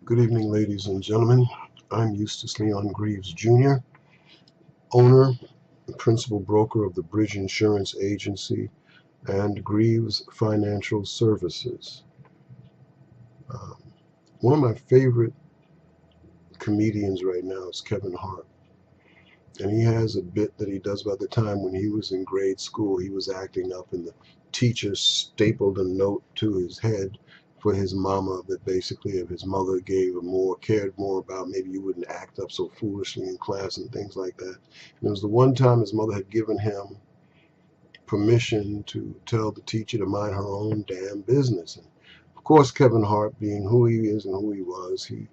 Good evening, ladies and gentlemen. I'm Eustace Leon Greaves Jr., owner and principal broker of the Bridge Insurance Agency and Greaves Financial Services. One of my favorite comedians right now is Kevin Hart. And he has a bit that he does about the time when he was in grade school. He was acting up and the teacher stapled a note to his head for his mama that basically if his mother cared more about maybe you wouldn't act up so foolishly in class and things like that. And it was the one time his mother had given him permission to tell the teacher to mind her own damn business. And of course, Kevin Hart, being who he is and who he was, he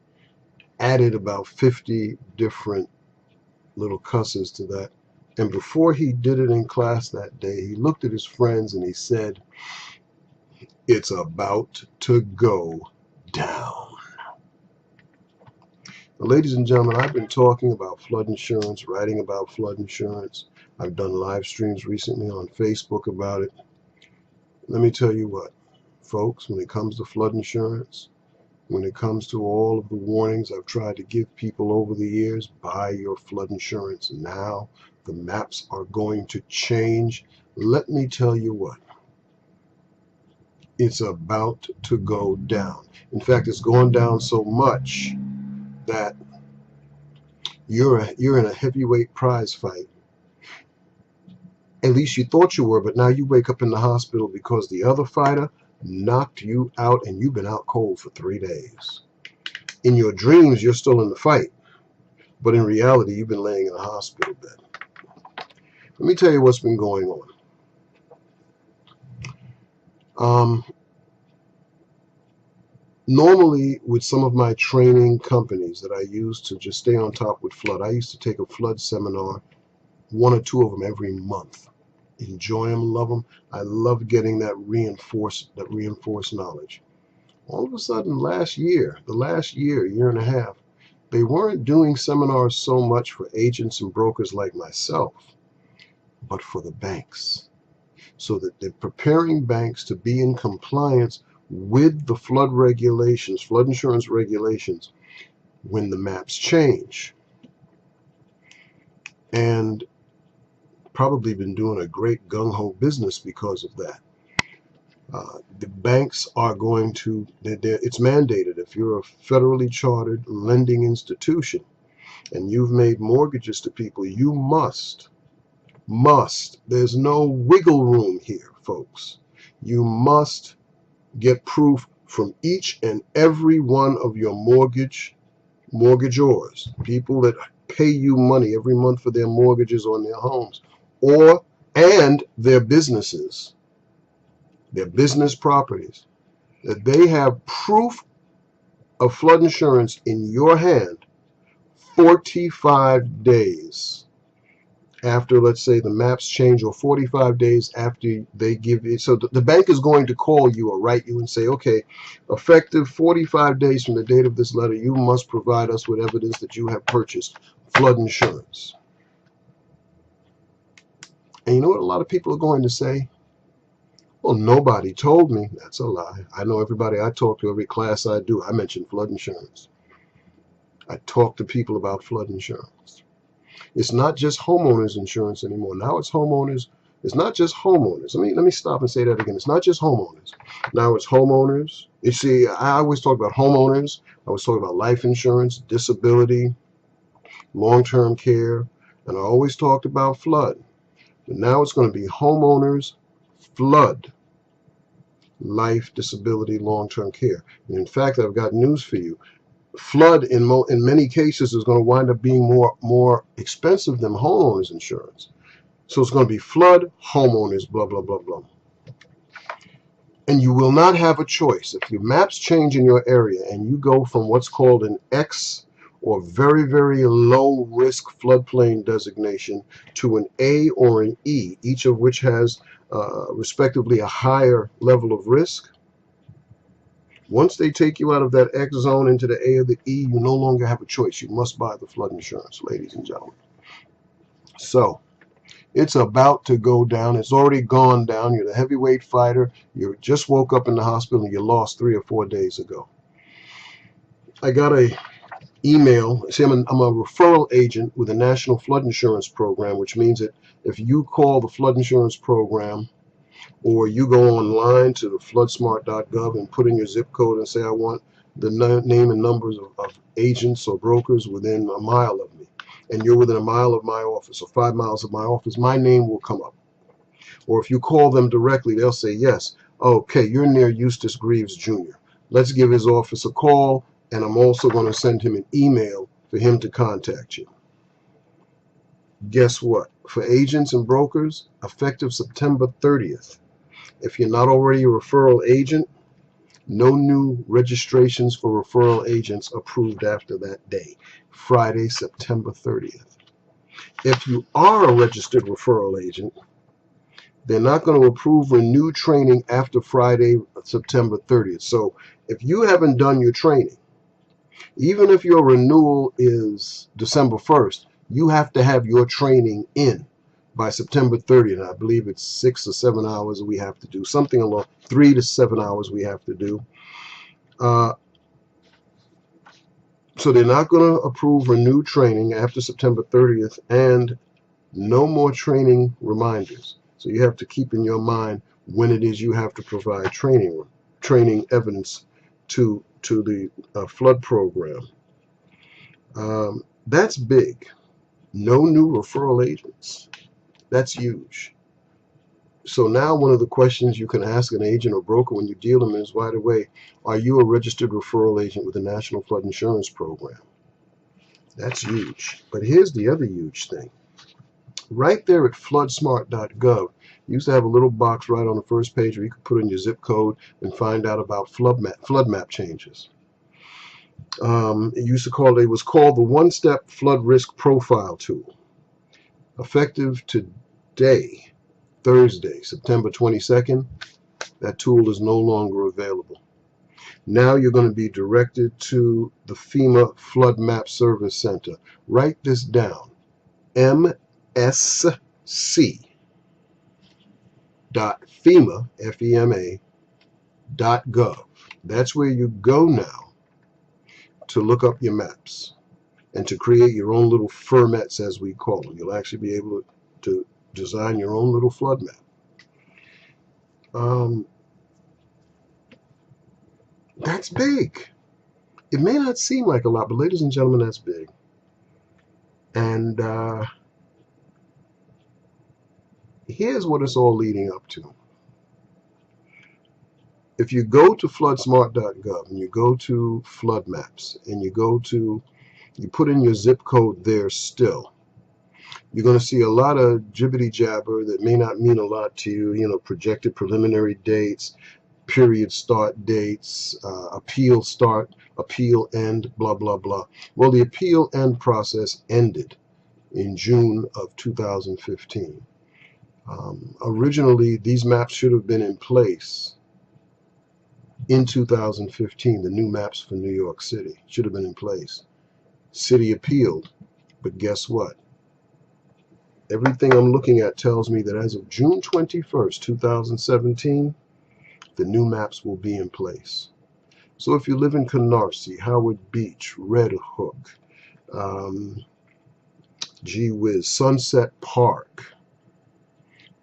added about 50 different little cusses to that. And before he did it in class that day, he looked at his friends and he said, "It's about to go down." Now, ladies and gentlemen, I've been talking about flood insurance, writing about flood insurance. I've done live streams recently on Facebook about it. Let me tell you what, folks, when it comes to flood insurance, when it comes to all of the warnings I've tried to give people over the years, buy your flood insurance now. The maps are going to change. Let me tell you what, it's about to go down. In fact, it's going down so much that you're in a heavyweight prize fight. At least you thought you were, but now you wake up in the hospital because the other fighter knocked you out and you've been out cold for 3 days. In your dreams, you're still in the fight, but in reality, you've been laying in a hospital bed. Let me tell you what's been going on. Normally, with some of my training companies that I use to just stay on top with flood, I used to take a flood seminar, 1 or 2 of them every month. Enjoy them, love them. I love getting that reinforced knowledge. All of a sudden, the last year and a half, they weren't doing seminars so much for agents and brokers like myself, but for the banks, so that they're preparing banks to be in compliance with the flood regulations, flood insurance regulations, when the maps change. And probably been doing a great gung-ho business because of that. The banks are going to, it's mandated, if you're a federally chartered lending institution and you've made mortgages to people, you must, there's no wiggle room here, folks. You must get proof from each and every one of your mortgagors, people that pay you money every month for their mortgages on their homes, and their businesses, their business properties, that they have proof of flood insurance in your hand 45 days after, let's say, the maps change, or 45 days after they give it. So the bank is going to call you or write you and say, okay, effective 45 days from the date of this letter, you must provide us with evidence that you have purchased flood insurance. And you know what a lot of people are going to say? Well, nobody told me. That's a lie. I know everybody I talk to, every class I do, I mention flood insurance. I talk to people about flood insurance. It's not just homeowners insurance anymore. Now it's homeowners. It's not just homeowners. Let me stop and say that again. It's not just homeowners. Now it's homeowners. You see, I always talk about homeowners. I always talk about life insurance, disability, long-term care, and I always talked about flood. But now it's going to be homeowners, flood, life, disability, long-term care. And in fact, I've got news for you. Flood in many cases is going to wind up being more expensive than homeowners insurance. So it's going to be flood, homeowners, blah, blah, blah, blah. And you will not have a choice. If your maps change in your area and you go from what's called an X or very, very low risk floodplain designation to an A or an E, each of which has respectively a higher level of risk, once they take you out of that X zone into the A or the E, you no longer have a choice. You must buy the flood insurance, ladies and gentlemen. So it's about to go down. It's already gone down. You're the heavyweight fighter. You just woke up in the hospital and you lost 3 or 4 days ago. I got a email. See, I'm a referral agent with the National Flood Insurance Program, which means that if you call the flood insurance program, or you go online to floodsmart.gov and put in your zip code and say, I want the name and numbers of agents or brokers within a mile of me, and you're within a mile of my office or 5 miles of my office, my name will come up. Or if you call them directly, they'll say, yes, okay, you're near Eustace Greaves Jr. Let's give his office a call, and I'm also going to send him an email for him to contact you. Guess what? For agents and brokers, effective September 30th, if you're not already a referral agent, no new registrations for referral agents approved after that day, Friday, September 30th. If you are a registered referral agent, they're not going to approve renewed training after Friday, September 30th. So if you haven't done your training, even if your renewal is December 1st, you have to have your training in by September 30th. I believe it's 6 or 7 hours we have to do, something along 3 to 7 hours we have to do. So they're not going to approve renewed training after September 30th, and no more training reminders. So you have to keep in your mind when it is you have to provide training evidence to the flood program. That's big. No new referral agents. That's huge. So now one of the questions you can ask an agent or broker when you deal with them is, by the way, are you a registered referral agent with the National Flood Insurance Program? That's huge. But here's the other huge thing. Right there at floodsmart.gov, you used to have a little box right on the first page where you could put in your zip code and find out about flood map changes. It was called the One-Step Flood Risk Profile Tool. Effective today, Thursday, September 22nd, that tool is no longer available. Now you're going to be directed to the FEMA Flood Map Service Center. Write this down, msc.fema.gov. That's where you go now to look up your maps and to create your own little fermets, as we call them. You'll actually be able to design your own little flood map. That's big. It may not seem like a lot, but ladies and gentlemen, that's big. And here's what it's all leading up to. If you go to floodsmart.gov and you go to flood maps and you put in your zip code there still, you're going to see a lot of jibbity jabber that may not mean a lot to you, projected preliminary dates, period start dates, appeal start, appeal end, blah, blah, blah. Well, the appeal end process ended in June of 2015. Originally, these maps should have been in place in 2015. The new maps for New York City should have been in place. City appealed, but guess what? Everything I'm looking at tells me that as of June 21st, 2017, the new maps will be in place. So if you live in Canarsie, Howard Beach, Red Hook, gee whiz, Sunset Park,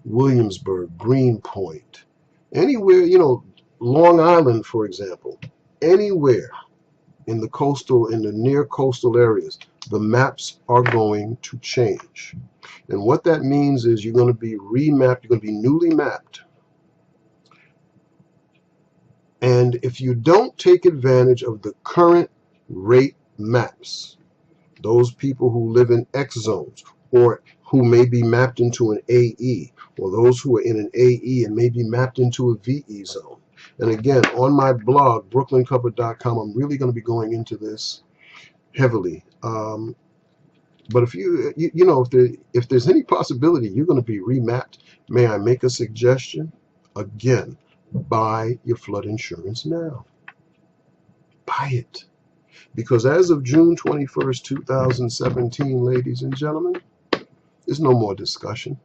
Williamsburg, Greenpoint, anywhere, Long Island, for example, anywhere in the near coastal areas, the maps are going to change. And what that means is you're going to be remapped, you're going to be newly mapped. And if you don't take advantage of the current rate maps, those people who live in X zones or who may be mapped into an AE, or those who are in an AE and may be mapped into a VE zone. And again, on my blog, brooklyncover.com, I'm really going to be going into this heavily. But if there's any possibility you're going to be remapped, may I make a suggestion? Again, buy your flood insurance now. Buy it. Because as of June 21st, 2017, ladies and gentlemen, there's no more discussion.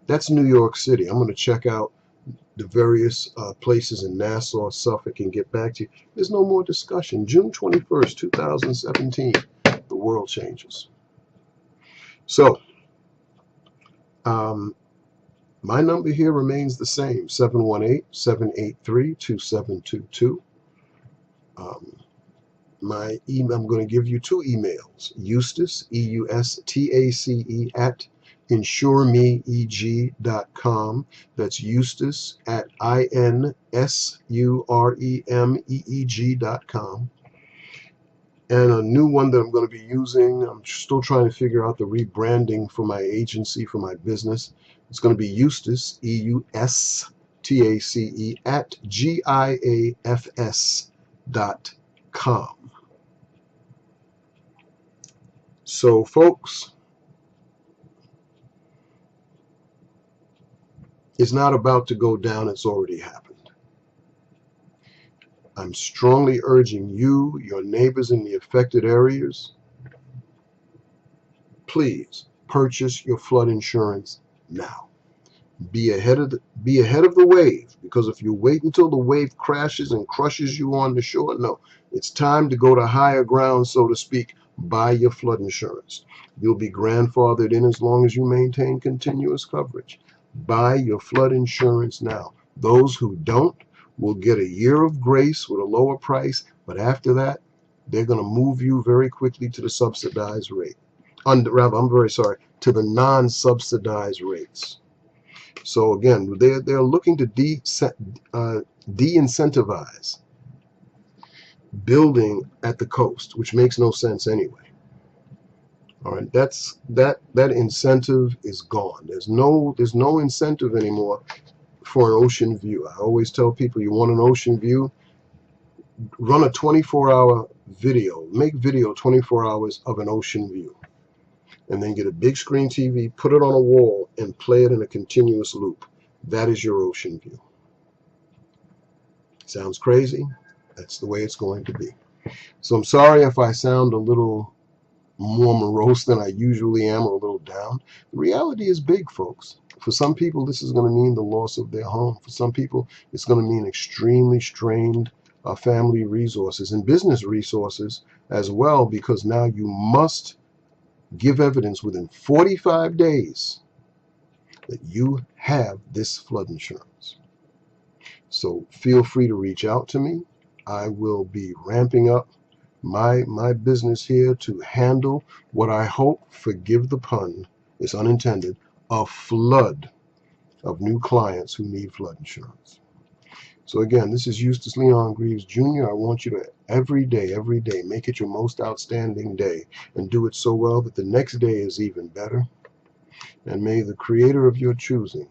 That's New York City. I'm going to check out the various places in Nassau, Suffolk, and get back to you. There's no more discussion. June 21st, 2017, the world changes. So, my number here remains the same, 718-783-2722. My email, I'm going to give you two emails. Eustace, EUSTACE, at insuremeeg.com. That's Eustace at INSUREMEEG.com. And a new one that I'm going to be using, I'm still trying to figure out the rebranding for my agency, for my business. It's going to be Eustace, EUSTACE, at GIAFS.com. So, folks, it's not about to go down. It's already happened. I'm strongly urging you, your neighbors in the affected areas, please purchase your flood insurance now. Be ahead of the wave, because if you wait until the wave crashes and crushes you on the shore, no, it's time to go to higher ground, so to speak. Buy your flood insurance. You'll be grandfathered in as long as you maintain continuous coverage. Buy your flood insurance now. Those who don't will get a year of grace with a lower price, but after that, they're going to move you very quickly to the subsidized rate. To the non-subsidized rates. So again, they're looking to de-incentivize building at the coast, which makes no sense anyway. All right, that incentive is gone. There's no incentive anymore for an ocean view. I always tell people, you want an ocean view, run a 24-hour video, make video 24 hours of an ocean view, and then get a big screen TV, put it on a wall, and play it in a continuous loop. That is your ocean view. Sounds crazy? That's the way it's going to be. So I'm sorry if I sound a little more morose than I usually am, or a little down. The reality is big, folks. For some people, this is going to mean the loss of their home. For some people, it's going to mean extremely strained family resources and business resources as well, because now you must give evidence within 45 days that you have this flood insurance. So feel free to reach out to me. I will be ramping up my business here to handle what I hope, forgive the pun, it's unintended, a flood of new clients who need flood insurance. So again, this is Eustace Leon Greaves Jr. I want you to every day, make it your most outstanding day, and do it so well that the next day is even better. And may the Creator of your choosing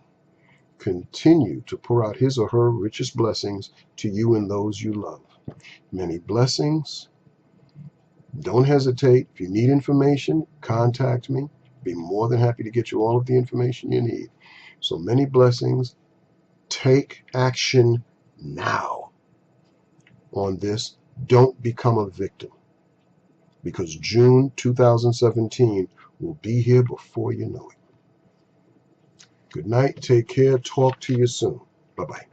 continue to pour out his or her richest blessings to you and those you love. Many blessings. Don't hesitate. If you need information, contact me. Be more than happy to get you all of the information you need. So many blessings. Take action now on this. Don't become a victim, because June 2017 will be here before you know it. Good night. Take care. Talk to you soon. Bye-bye.